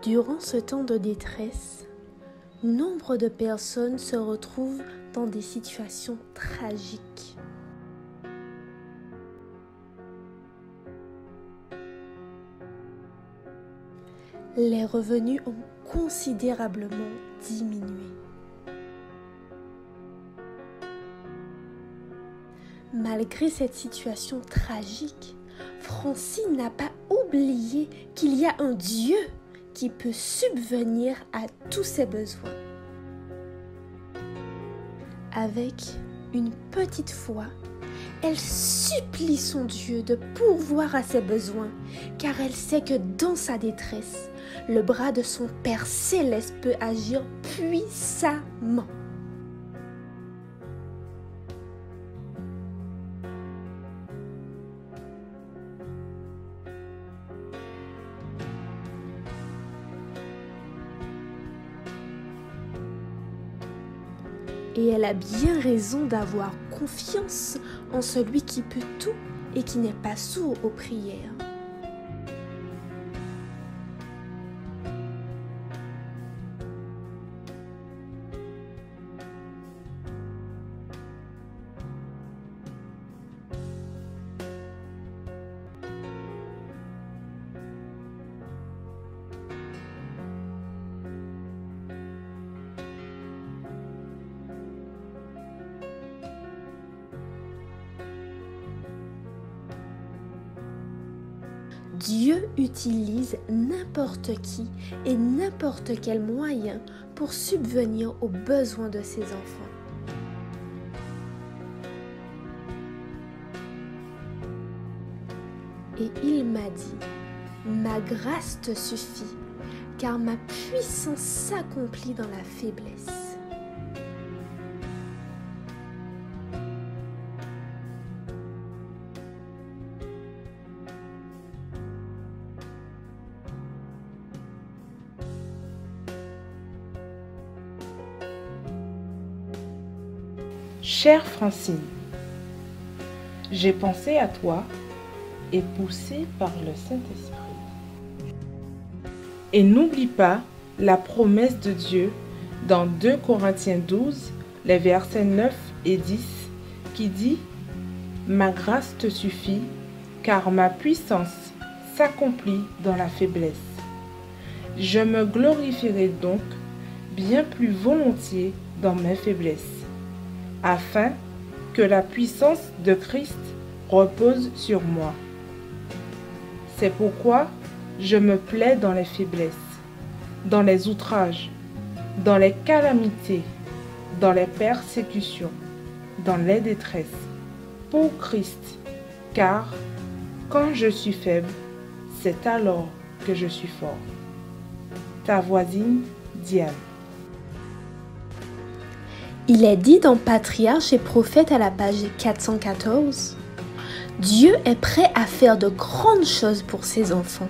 Durant ce temps de détresse, nombre de personnes se retrouvent dans des situations tragiques. Les revenus ont considérablement diminué. Malgré cette situation tragique, Francine n'a pas oublié qu'il y a un Dieu qui peut subvenir à tous ses besoins. Avec une petite foi, elle supplie son Dieu de pourvoir à ses besoins, car elle sait que dans sa détresse, le bras de son Père céleste peut agir puissamment. Et elle a bien raison d'avoir confiance en celui qui peut tout et qui n'est pas sourd aux prières. Dieu utilise n'importe qui et n'importe quel moyen pour subvenir aux besoins de ses enfants. Et il m'a dit, « Ma grâce te suffit, car ma puissance s'accomplit dans la faiblesse. » Chère Francine, j'ai pensé à toi et poussé par le Saint-Esprit. Et n'oublie pas la promesse de Dieu dans 2 Corinthiens 12, les versets 9 et 10, qui dit « Ma grâce te suffit, car ma puissance s'accomplit dans la faiblesse. Je me glorifierai donc bien plus volontiers dans mes faiblesses, afin que la puissance de Christ repose sur moi. C'est pourquoi je me plais dans les faiblesses, dans les outrages, dans les calamités, dans les persécutions, dans les détresses, pour Christ, car quand je suis faible, c'est alors que je suis fort. Ta voisine Diane. Il est dit dans Patriarches et Prophètes à la page 414, « Dieu est prêt à faire de grandes choses pour ses enfants.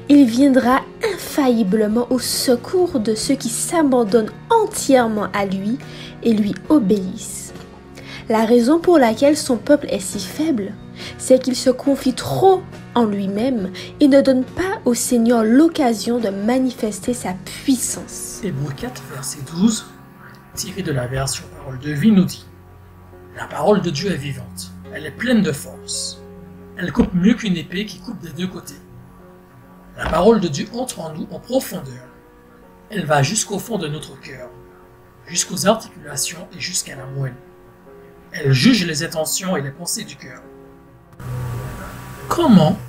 Il viendra infailliblement au secours de ceux qui s'abandonnent entièrement à lui et lui obéissent. La raison pour laquelle son peuple est si faible, c'est qu'il se confie trop en lui-même et ne donne pas au Seigneur l'occasion de manifester sa puissance. » Hébreux 4, verset 12, tiré de la version Parole de vie, nous dit « La parole de Dieu est vivante, elle est pleine de force. Elle coupe mieux qu'une épée qui coupe des 2 côtés. La parole de Dieu entre en nous en profondeur. Elle va jusqu'au fond de notre cœur, jusqu'aux articulations et jusqu'à la moelle. Elle juge les intentions et les pensées du cœur. » Comment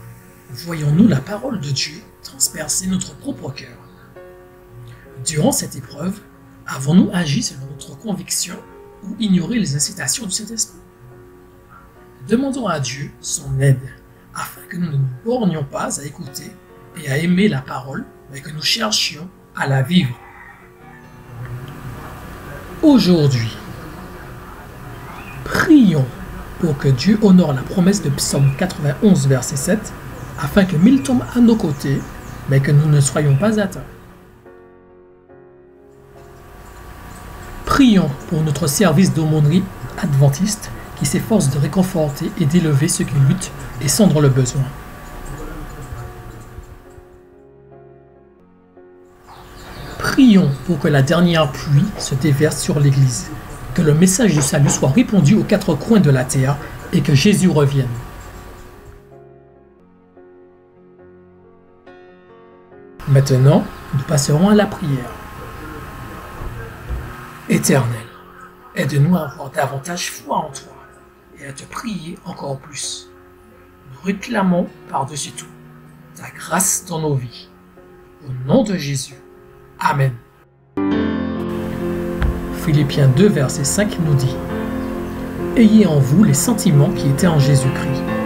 voyons-nous la parole de Dieu transpercer notre propre cœur? Durant cette épreuve, avons-nous agi selon notre conviction ou ignoré les incitations du Saint-Esprit? Demandons à Dieu son aide, afin que nous ne nous bornions pas à écouter et à aimer la parole, mais que nous cherchions à la vivre. Aujourd'hui, prions pour que Dieu honore la promesse de Psaume 91, verset 7, afin que 1000 tombent à nos côtés, mais que nous ne soyons pas atteints. Prions pour notre service d'aumônerie adventiste qui s'efforce de réconforter et d'élever ceux qui luttent et sont dans le besoin. Prions pour que la dernière pluie se déverse sur l'Église, que le message du salut soit répandu aux quatre coins de la terre et que Jésus revienne. Maintenant, nous passerons à la prière. Éternel, aide-nous à avoir davantage foi en toi et à te prier encore plus. Nous réclamons par-dessus tout ta grâce dans nos vies. Au nom de Jésus. Amen. Philippiens 2, verset 5 nous dit: Ayez en vous les sentiments qui étaient en Jésus-Christ.